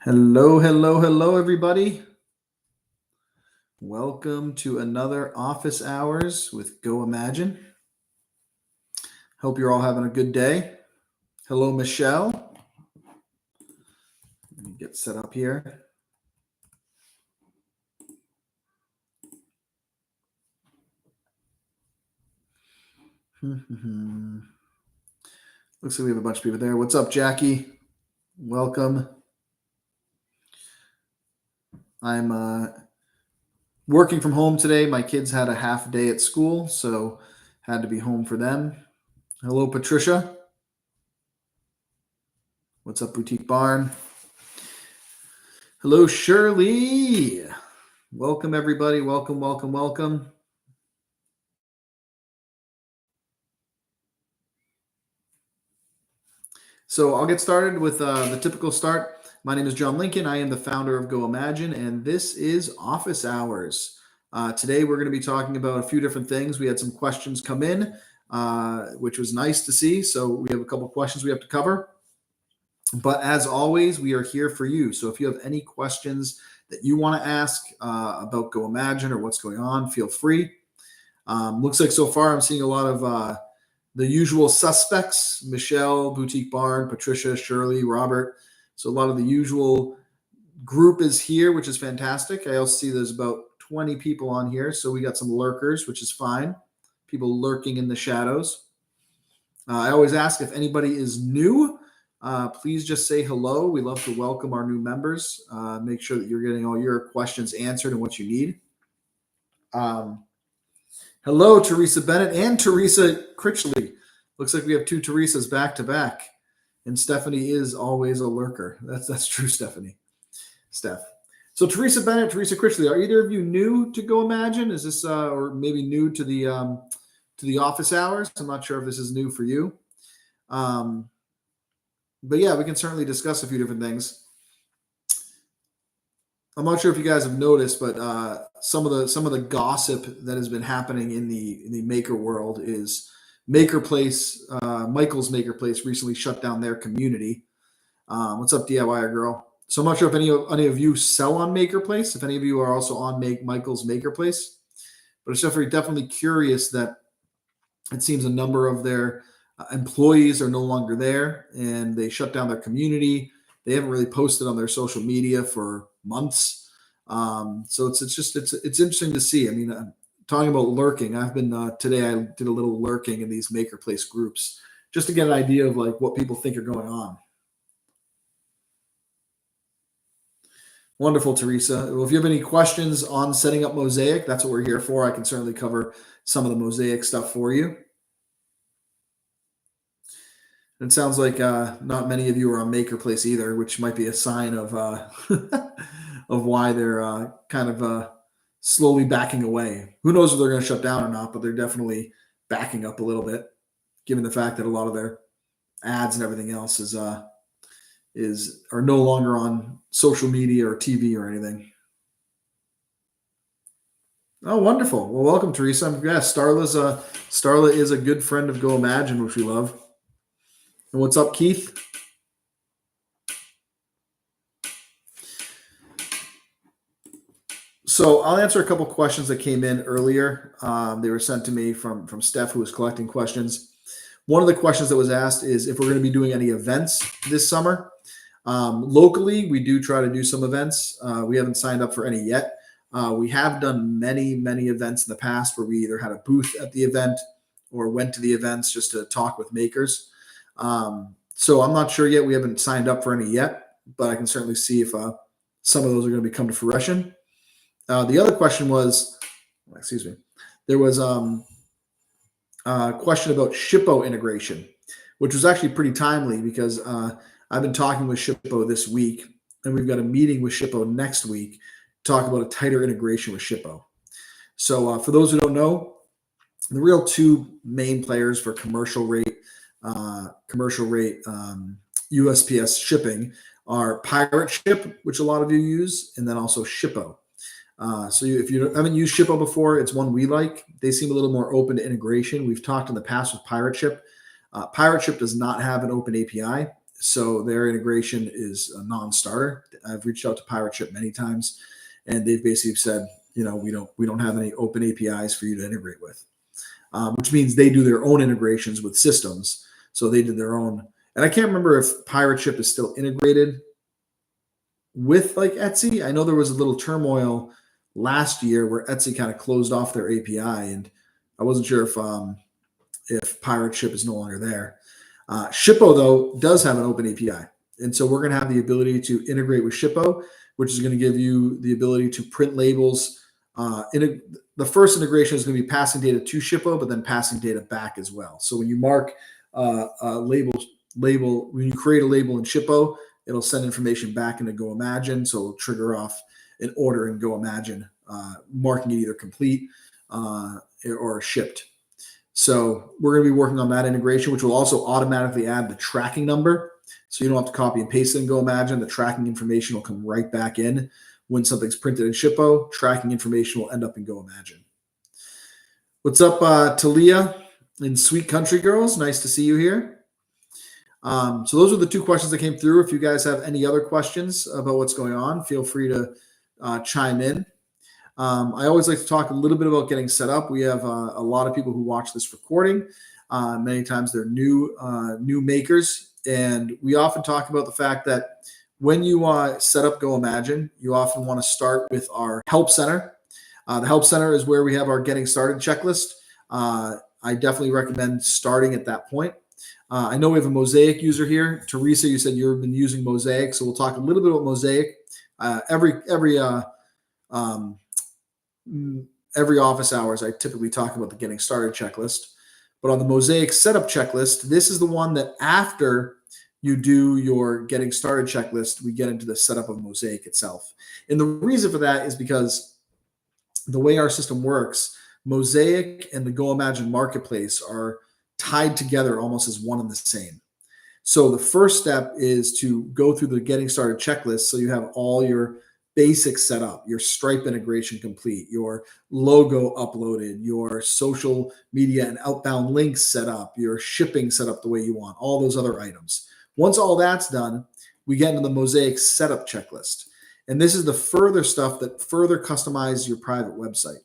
Hello, hello, hello, everybody. Welcome to another office hours with Go Imagine. Hope you're all having a good day. Hello, Michelle. Let me get set up here. Looks like we have a bunch of people there. What's up, Jackie? Welcome. I'm working from home today. My kids had a half day at school, so had to be home for them. Hello, Patricia. What's up, Boutique Barn? Hello, Shirley. Welcome, everybody. Welcome, welcome, welcome. So I'll get started with the typical start. My name is John Lincoln. I am the founder of Go Imagine, and this is Office Hours. Today we're going to be talking about a few different things. We had some questions come in, which was nice to see. So we have a couple of questions we have to cover. But as always, we are here for you. So if you have any questions that you want to ask about Go Imagine or what's going on, feel free. Looks like so far I'm seeing a lot of the usual suspects: Michelle, Boutique Barn, Patricia, Shirley, Robert. So a lot of the usual group is here, which is fantastic. I also see there's about 20 people on here. So we got some lurkers, which is fine. People lurking in the shadows. I always ask if anybody is new. Please just say hello. We love to welcome our new members. Make sure that you're getting all your questions answered and what you need. Hello, Teresa Bennett and Teresa Critchley. Looks like we have two Teresas back to back. And Stephanie is always a lurker. That's true, Stephanie. Steph. So Teresa Bennett, Teresa Critchley, are either of you new to Go Imagine? Is this or maybe new to the office hours? I'm not sure if this is new for you. But yeah, we can certainly discuss a few different things. I'm not sure if you guys have noticed, but some of the gossip that has been happening in the maker world is Maker Place. Michael's Maker Place recently shut down their community. What's up, DIYer girl? So I'm not sure if any of you sell on Maker Place. If any of you are also on Michael's Maker Place, but it's definitely curious that it seems a number of their employees are no longer there, and they shut down their community. They haven't really posted on their social media for months. So it's interesting to see. I mean, talking about lurking, I've been today. I did a little lurking in these Maker Place groups just to get an idea of like what people think are going on. Wonderful, Teresa. Well, if you have any questions on setting up Mosaic, that's what we're here for. I can certainly cover some of the Mosaic stuff for you. It sounds like not many of you are on Maker Place either, which might be a sign of of why they're kind of slowly backing away. Who knows if they're going to shut down or not, but they're definitely backing up a little bit, given the fact that a lot of their ads and everything else are no longer on social media or TV or anything. Oh, wonderful! Well, welcome, Teresa. Yeah, Starla is a good friend of Go Imagine, which we love. And what's up, Keith? So I'll answer a couple questions that came in earlier. They were sent to me from Steph, who was collecting questions. One of the questions that was asked is if we're going to be doing any events this summer. Locally, we do try to do some events. We haven't signed up for any yet. We have done many, many events in the past where we either had a booth at the event or went to the events just to talk with makers. So I'm not sure yet. We haven't signed up for any yet, but I can certainly see if some of those are going to come to fruition. The other question was, there was a question about Shippo integration, which was actually pretty timely because I've been talking with Shippo this week, and we've got a meeting with Shippo next week to talk about a tighter integration with Shippo. So for those who don't know, the real two main players for commercial rate USPS shipping are Pirate Ship, which a lot of you use, and then also Shippo. So if you haven't used Shippo before, it's one we like. They seem a little more open to integration. We've talked in the past with Pirate Ship. Pirate Ship does not have an open API, So their integration is a non-starter. I've reached out to Pirate Ship many times, and they've basically said, we don't have any open APIs for you to integrate with, which means they do their own integrations with systems. So they did their own, and I can't remember if Pirate Ship is still integrated with like Etsy. I know there was a little turmoil last year where Etsy kind of closed off their API, and I wasn't sure if Pirate Ship is no longer there. Shippo, though, does have an open API. And so we're going to have the ability to integrate with Shippo, which is going to give you the ability to print labels. The first integration is going to be passing data to Shippo, but then passing data back as well. So when you mark a label, when you create a label in Shippo, it'll send information back into goimagine. So it'll trigger off an order in goimagine, marking it either complete or shipped. So we're going to be working on that integration, which will also automatically add the tracking number. So you don't have to copy and paste it and goimagine. The tracking information will come right back in. When something's printed in Shippo, tracking information will end up in goimagine. What's up, Talia in Sweet Country Girls? Nice to see you here. So those are the two questions that came through. If you guys have any other questions about what's going on, feel free to chime in. I always like to talk a little bit about getting set up. We have a lot of people who watch this recording. Many times they're new makers, and we often talk about the fact that when you set up goimagine, you often want to start with our help center. The help center is where we have our getting started checklist. I definitely recommend starting at that point. I know we have a Mosaic user here. Teresa, you said you've been using Mosaic, so we'll talk a little bit about Mosaic. Every office hours, I typically talk about the getting started checklist. But on the Mosaic setup checklist, this is the one that after you do your getting started checklist, we get into the setup of Mosaic itself. And the reason for that is because the way our system works, Mosaic and the goimagine marketplace are tied together almost as one and the same. So the first step is to go through the getting started checklist so you have all your basics set up, your Stripe integration complete, your logo uploaded, your social media and outbound links set up, your shipping set up the way you want, all those other items. Once all that's done, we get into the Mosaic setup checklist. And this is the further stuff that further customizes your private website.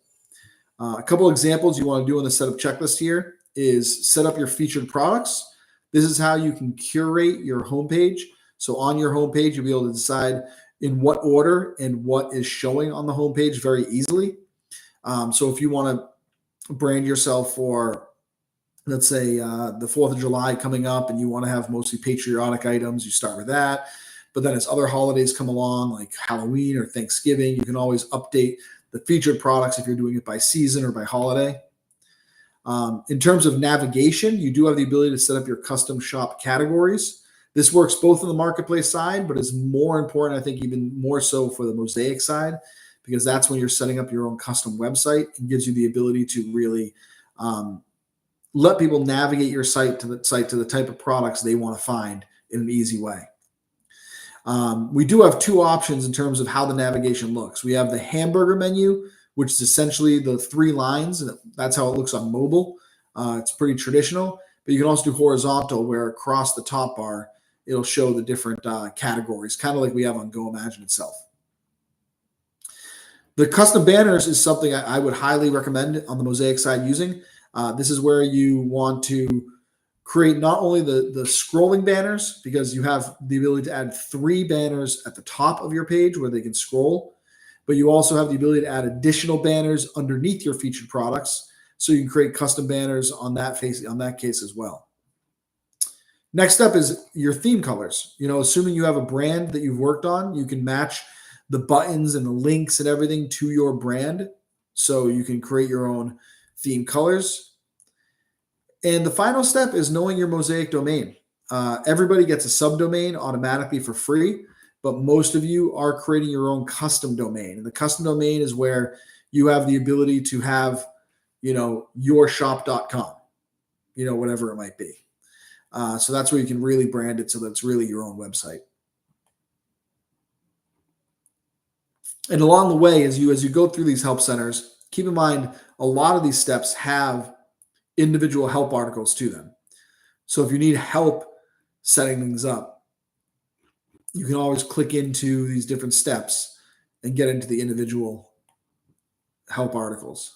A couple examples you want to do in the setup checklist here is set up your featured products. This is how you can curate your homepage. So on your homepage, you'll be able to decide in what order and what is showing on the homepage very easily. So if you want to brand yourself for, let's say, the 4th of July coming up and you want to have mostly patriotic items, you start with that. But then as other holidays come along, like Halloween or Thanksgiving, you can always update the featured products if you're doing it by season or by holiday. In terms of navigation, you do have the ability to set up your custom shop categories. This works both on the marketplace side, but is more important, I think, even more so for the Mosaic side, because that's when you're setting up your own custom website and gives you the ability to really let people navigate your site to the type of products they want to find in an easy way. We do have two options in terms of how the navigation looks. We have the hamburger menu, which is essentially the 3 lines, and that's how it looks on mobile. It's pretty traditional, but you can also do horizontal, where across the top bar, it'll show the different categories, kind of like we have on goimagine itself. The custom banners is something I would highly recommend on the Mosaic side using. This is where you want to create not only the scrolling banners, because you have the ability to add 3 banners at the top of your page where they can scroll, but you also have the ability to add additional banners underneath your featured products, so you can create custom banners on that case as well. Next up is your theme colors. Assuming you have a brand that you've worked on, you can match the buttons and the links and everything to your brand, so you can create your own theme colors. And the final step is knowing your Mosaic domain. Everybody gets a subdomain automatically for free, but most of you are creating your own custom domain. And the custom domain is where you have the ability to have, yourshop.com, whatever it might be. So that's where you can really brand it so that it's really your own website. And along the way, as you go through these help centers, keep in mind a lot of these steps have individual help articles to them. So if you need help setting things up, you can always click into these different steps and get into the individual help articles.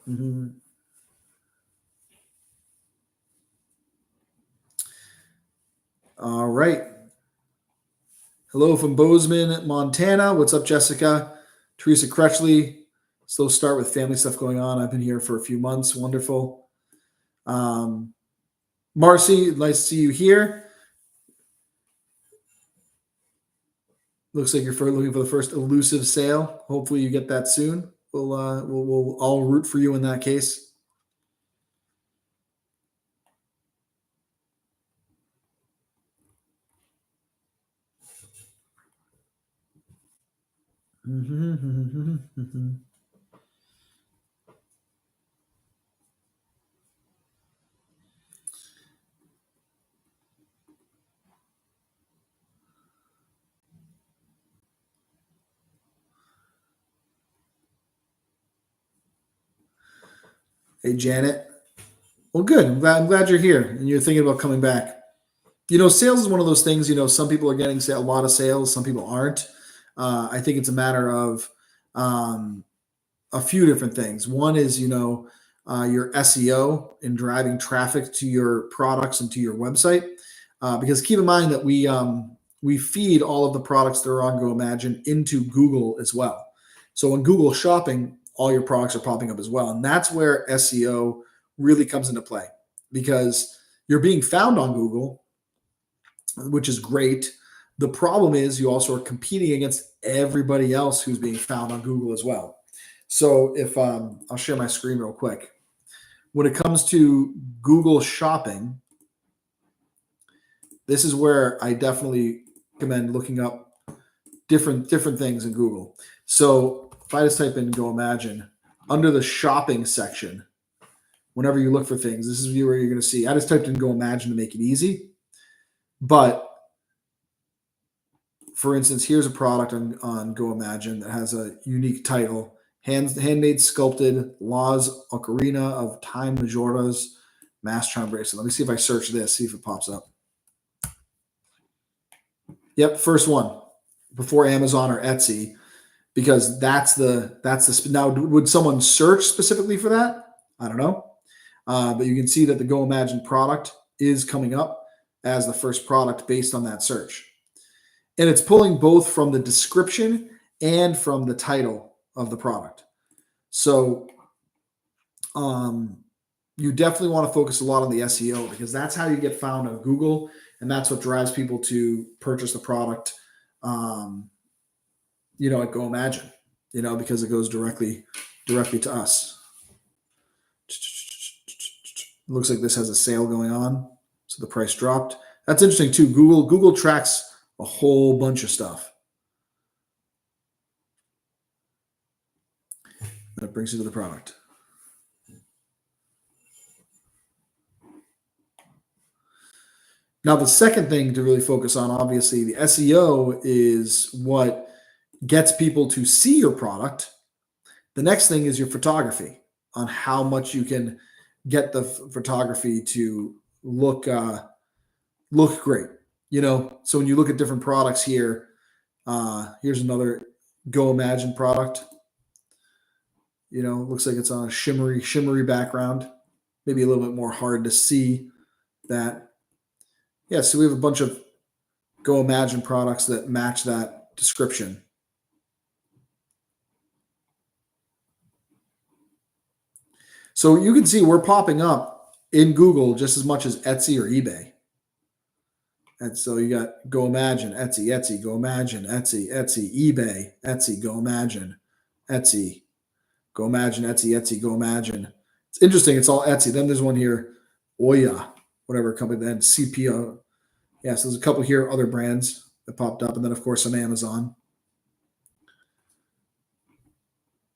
Mm-hmm. All right. Hello from Bozeman, Montana. What's up, Jessica? Teresa Crutchley. Slow start with family stuff going on. I've been here for a few months. Wonderful. Marcy, nice to see you here. Looks like you're looking for the first elusive sale. Hopefully, you get that soon. We'll all root for you in that case. Hey, Janet. Well, good. I'm glad you're here and you're thinking about coming back. Sales is one of those things. Some people are getting a lot of sales, some people aren't. I think it's a matter of a few different things. One is, your SEO and driving traffic to your products and to your website. Because keep in mind that we feed all of the products that are on GoImagine into Google as well. So when Google Shopping, all your products are popping up as well, and that's where SEO really comes into play because you're being found on Google, which is great. The problem is you also are competing against everybody else who's being found on Google as well. So if I'll share my screen real quick. When it comes to Google Shopping, this is where I definitely recommend looking up different things in Google. So if I just type in GoImagine, under the shopping section, whenever you look for things, this is where you're going to see. I just typed in GoImagine to make it easy. But for instance, here's a product on GoImagine that has a unique title: handmade sculpted Laws Ocarina of Time Majora's Mass Charm Bracelet. Let me see if I search this, see if it pops up. Yep, first one before Amazon or Etsy, because that's the now. Would someone search specifically for that? I don't know, but you can see that the GoImagine product is coming up as the first product based on that search. And it's pulling both from the description and from the title of the product. So you definitely want to focus a lot on the SEO because that's how you get found on Google, and that's what drives people to purchase the product, at GoImagine, because it goes directly to us. It looks like this has a sale going on, so the price dropped. That's interesting too. Google tracks a whole bunch of stuff. That brings you to the product. Now, the second thing to really focus on, obviously, the SEO is what gets people to see your product. The next thing is your photography, on how much you can get the photography to look great. So when you look at different products here, here's another GoImagine product. Looks like it's on a shimmery background, maybe a little bit more hard to see that. Yeah, so we have a bunch of GoImagine products that match that description. So you can see we're popping up in Google just as much as Etsy or eBay. And so you got GoImagine, Etsy, GoImagine, Etsy, eBay, Etsy, GoImagine, Etsy, Etsy, GoImagine. It's interesting. It's all Etsy. Then there's one here, Oya, whatever company, then CPO. Yeah, so there's a couple here, other brands that popped up, and then of course on Amazon.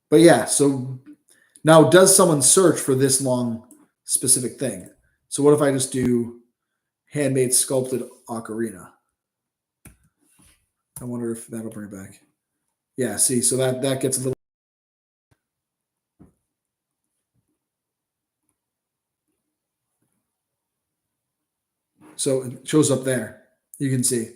But yeah, so now does someone search for this long specific thing? So what if I just do handmade sculpted ocarina? I wonder if that'll bring it back. Yeah, see, so that gets a little. So it shows up there. You can see.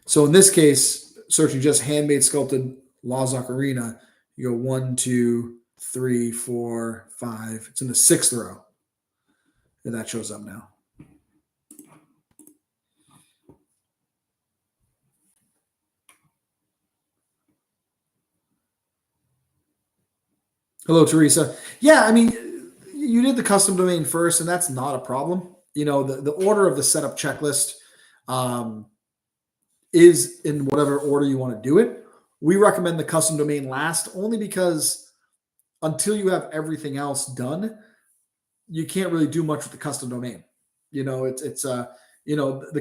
So in this case, searching just handmade sculpted Lazak Arena, you go 1, 2, 3, 4, 5. It's in the sixth row. And that shows up now. Hello, Teresa. Yeah, I mean, you did the custom domain first, and that's not a problem. The order of the setup checklist um, is in whatever order you want to do it. We recommend the custom domain last only because until you have everything else done, you can't really do much with the custom domain. The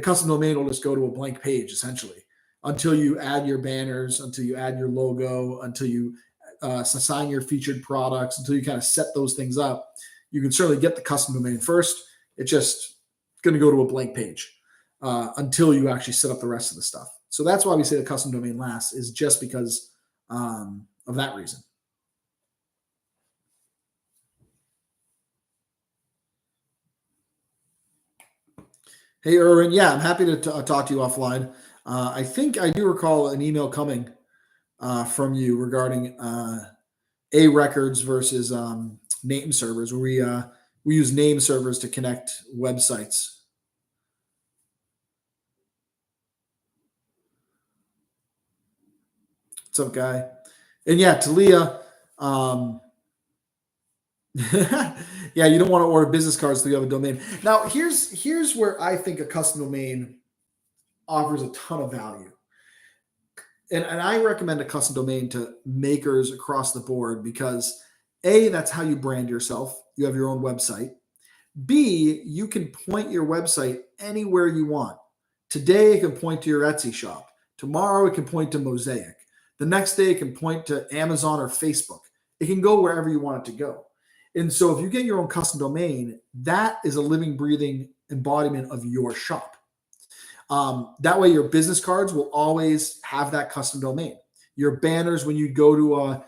custom domain will just go to a blank page essentially until you add your banners, until you add your logo, until you assign your featured products, until you kind of set those things up. You can certainly get the custom domain first. It's just going to go to a blank page until you actually set up the rest of the stuff. So that's why we say the custom domain last, is just because of that reason. Hey, Erwin. Yeah, I'm happy to talk to you offline. I think I do recall an email coming from you regarding A records versus name servers, where we use name servers to connect websites. What's up, guy? And yeah, Talia. Yeah, you don't want to order business cards till you have a domain. Now, here's where I think a custom domain offers a ton of value. And I recommend a custom domain to makers across the board because A, that's how you brand yourself. You have your own website. B, you can point your website anywhere you want. Today, it can point to your Etsy shop. Tomorrow, it can point to Mosaic. The next day, it can point to Amazon or Facebook. It can go wherever you want it to go. And so if you get your own custom domain, that is a living, breathing embodiment of your shop. That way, your business cards will always have that custom domain. Your banners, when you go to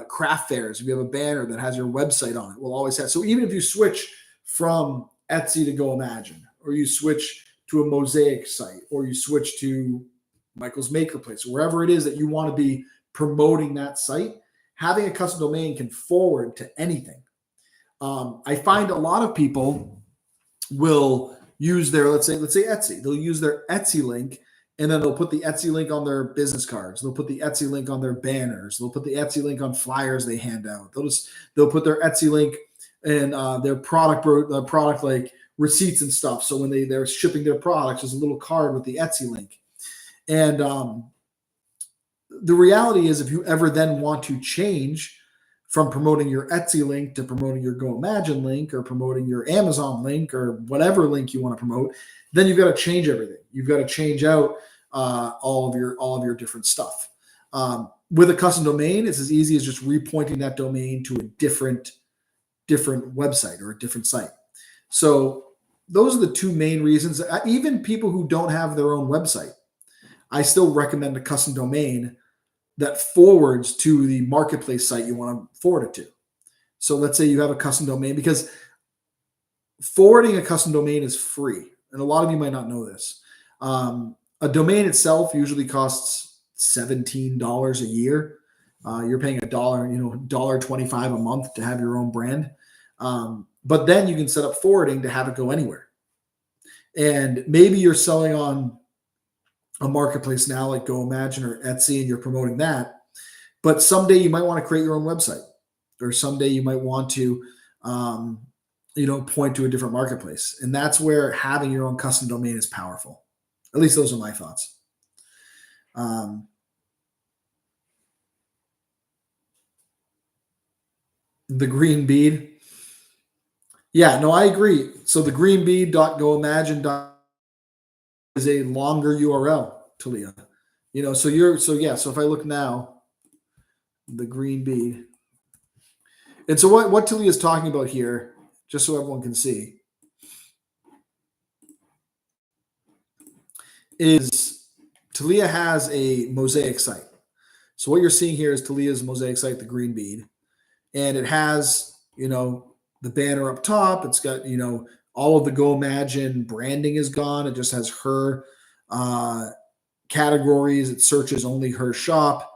craft fairs, if you have a banner that has your website on it, will always have. So even if you switch from Etsy to goimagine, or you switch to a Mosaic site, or you switch to Michael's Maker Place, wherever it is that you want to be promoting that site, having a custom domain can forward to anything. I find a lot of people will use their, let's say Etsy. They'll use their Etsy link, and then they'll put the Etsy link on their business cards. They'll put the Etsy link on their banners. They'll put the Etsy link on flyers they hand out. They'll put their Etsy link in their product like receipts and stuff. So when they're shipping their products, there's a little card with the Etsy link. And the reality is, if you ever then want to change from promoting your Etsy link to promoting your goimagine link, or promoting your Amazon link, or whatever link you want to promote, then you've got to change everything. You've got to change out all of your different stuff. With a custom domain, it's as easy as just repointing that domain to a different website or a different site. So those are the two main reasons. Even people who don't have their own website, I still recommend a custom domain that forwards to the marketplace site you want to forward it to. So let's say you have a custom domain, because forwarding a custom domain is free. And a lot of you might not know this. A domain itself usually costs $17 a year. You're paying $1.25 a month to have your own brand. But then you can set up forwarding to have it go anywhere. And maybe you're selling on a marketplace now like goimagine or Etsy, and you're promoting that. But someday you might want to create your own website, or someday you might want to, point to a different marketplace. And that's where having your own custom domain is powerful. At least those are my thoughts. The green bead. Yeah, no, I agree. So the greenbead.goimagine is a longer URL, Talia. So if I look now, the green bead. And so what Talia is talking about here, just so everyone can see, is Talia has a Mosaic site. So what you're seeing here is Talia's Mosaic site, the green bead. And it has, the banner up top. It's got, All of the goimagine branding is gone. It just has her categories. It searches only her shop.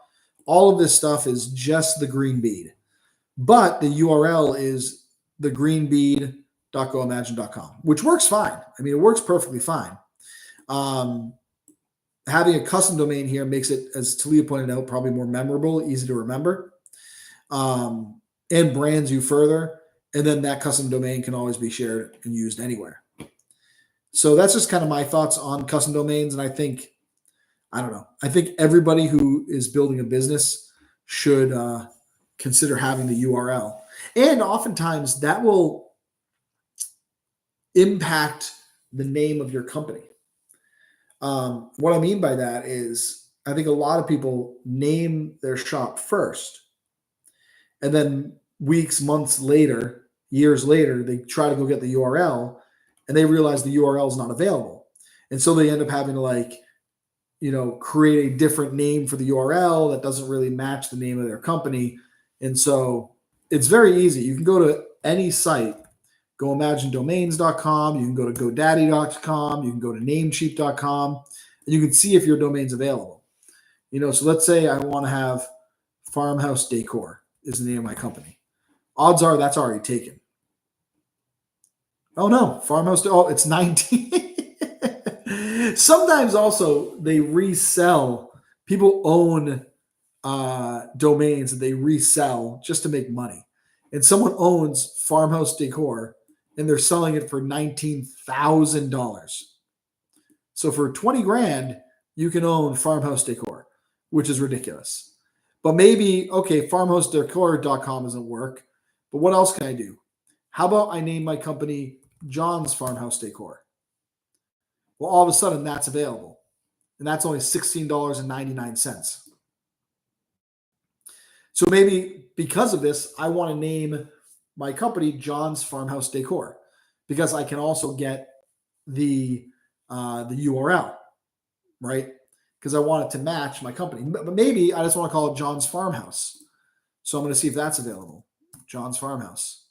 All of this stuff is just the green bead. But the URL is thegreenbead.goimagine.com, which works fine. I mean, it works perfectly fine. Having a custom domain here makes it, as Talia pointed out, probably more memorable, easy to remember, and brands you further. And then that custom domain can always be shared and used anywhere. So that's just kind of my thoughts on custom domains. And I think everybody who is building a business should consider having the URL. And oftentimes that will impact the name of your company. What I mean by that is I think a lot of people name their shop first, and then weeks, months later, years later, they try to go get the URL and they realize the URL is not available. And so they end up having to create a different name for the URL that doesn't really match the name of their company. And so it's very easy. You can go to any site, goimaginedomains.com. You can go to godaddy.com. You can go to namecheap.com, and you can see if your domain's available. So let's say I want to have Farmhouse Decor is the name of my company. Odds are that's already taken. Oh no, it's 19. Sometimes also they resell. People own domains that they resell just to make money. And someone owns Farmhouse Decor and they're selling it for $19,000. So for 20 grand, you can own Farmhouse Decor, which is ridiculous. But maybe, okay, farmhousedecor.com doesn't work, but what else can I do? How about I name my company John's Farmhouse Decor? Well, all of a sudden that's available. And that's only $16.99. So maybe because of this, I want to name my company John's Farmhouse Decor because I can also get the URL, right? Because I want it to match my company. But maybe I just want to call it John's Farmhouse. So I'm going to see if that's available. John's Farmhouse.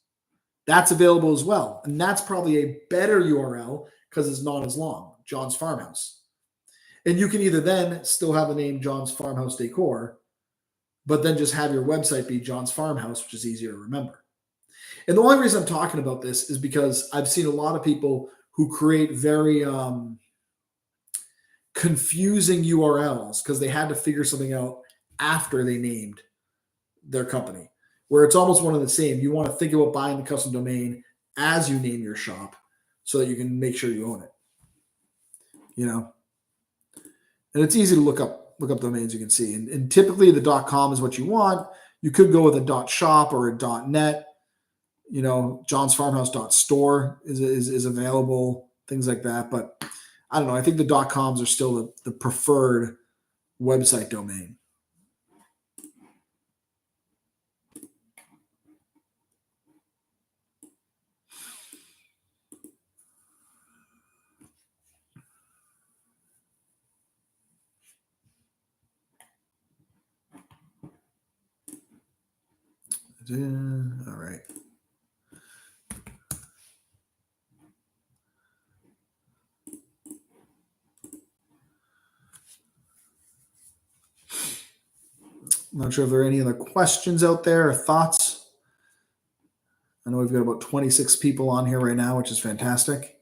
That's available as well. And that's probably a better URL because it's not as long. John's Farmhouse. And you can either then still have the name John's Farmhouse Decor, but then just have your website be John's Farmhouse, which is easier to remember. And the only reason I'm talking about this is because I've seen a lot of people who create very confusing URLs because they had to figure something out after they named their company, where it's almost one and the same. You want to think about buying the custom domain as you name your shop so that you can make sure you own it. And it's easy to look up domains, you can see. And typically the .com is what you want. You could go with a .shop or a .net. John's Farmhouse .store is available, things like that. But I don't know. I think the .coms are still the preferred website domain. All right. I'm not sure if there are any other questions out there or thoughts. I know we've got about 26 people on here right now, which is fantastic.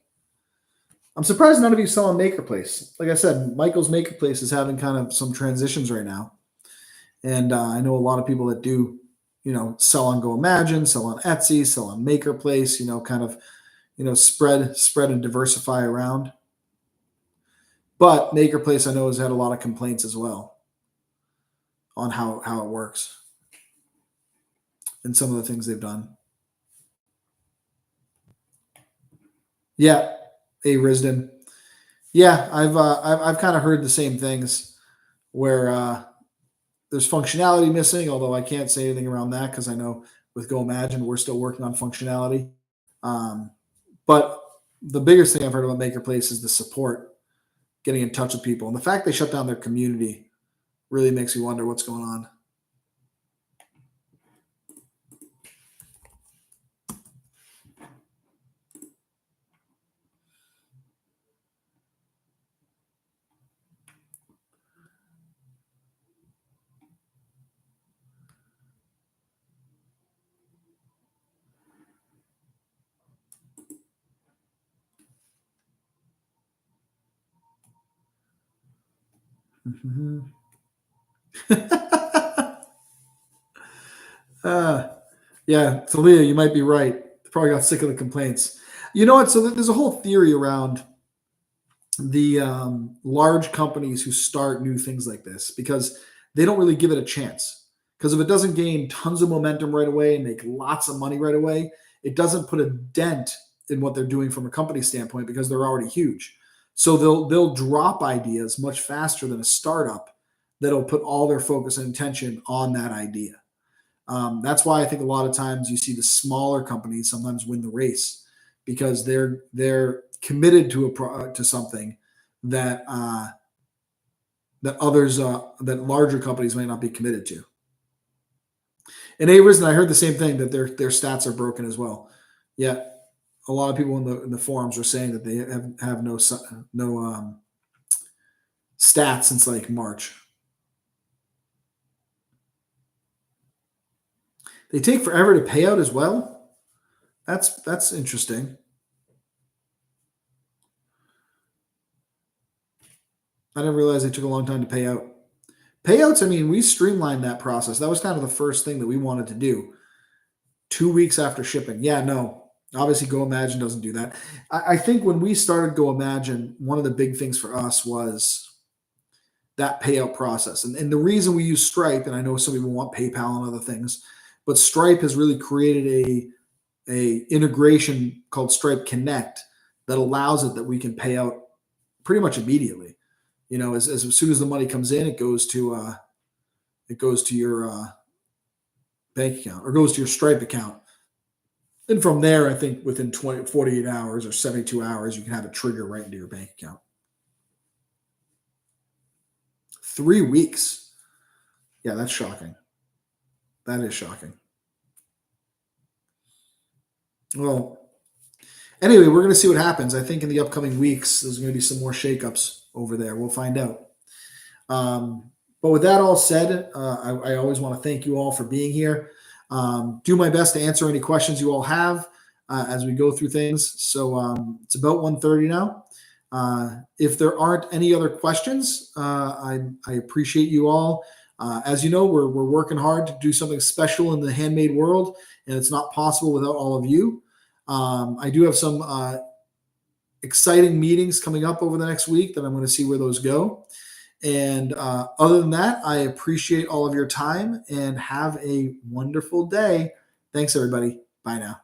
I'm surprised none of you sell on MakerPlace. Like I said, Michael's MakerPlace is having kind of some transitions right now. And I know a lot of people that do, sell on goimagine, sell on Etsy, sell on MakerPlace, spread and diversify around. But MakerPlace, I know, has had a lot of complaints as well on how it works and some of the things they've done. Yeah, Risden. Yeah, I've kind of heard the same things where there's functionality missing, although I can't say anything around that because I know with goimagine we're still working on functionality. But the biggest thing I've heard about MakerPlace is the support, getting in touch with people, and the fact they shut down their community really makes me wonder what's going on. Mhm. uh, yeah, Talia, you might be right. Probably got sick of the complaints. You know what? So there's a whole theory around the large companies who start new things like this because they don't really give it a chance. Because if it doesn't gain tons of momentum right away and make lots of money right away, it doesn't put a dent in what they're doing from a company standpoint because they're already huge. So they'll drop ideas much faster than a startup that'll put all their focus and attention on that idea. That's why I think a lot of times you see the smaller companies sometimes win the race because they're committed to to something that that others that larger companies may not be committed to. And Arisen, I heard the same thing that their stats are broken as well. Yeah, a lot of people in the forums are saying that they have no stats since like March. They take forever to pay out as well. That's interesting. I didn't realize they took a long time to pay out. Payouts, I mean, we streamlined that process. That was kind of the first thing that we wanted to do. 2 weeks after shipping. Yeah, no. Obviously, GoImagine doesn't do that. I think when we started GoImagine, one of the big things for us was that payout process. And the reason we use Stripe, and I know some people want PayPal and other things, but Stripe has really created a integration called Stripe Connect that allows it that we can pay out pretty much immediately. You know, as soon as the money comes in, it goes to your bank account or goes to your Stripe account. And from there, I think within 48 hours or 72 hours, you can have it trigger right into your bank account. 3 weeks. Yeah, that's shocking. That is shocking. Well, anyway, we're going to see what happens. I think in the upcoming weeks, there's going to be some more shakeups over there. We'll find out. But with that all said, I always want to thank you all for being here. Do my best to answer any questions you all have as we go through things. So it's about 1:30 now. If there aren't any other questions, I appreciate you all. As you know, we're working hard to do something special in the handmade world, and it's not possible without all of you. I do have some exciting meetings coming up over the next week that I'm going to see where those go. And other than that, I appreciate all of your time and have a wonderful day. Thanks, everybody. Bye now.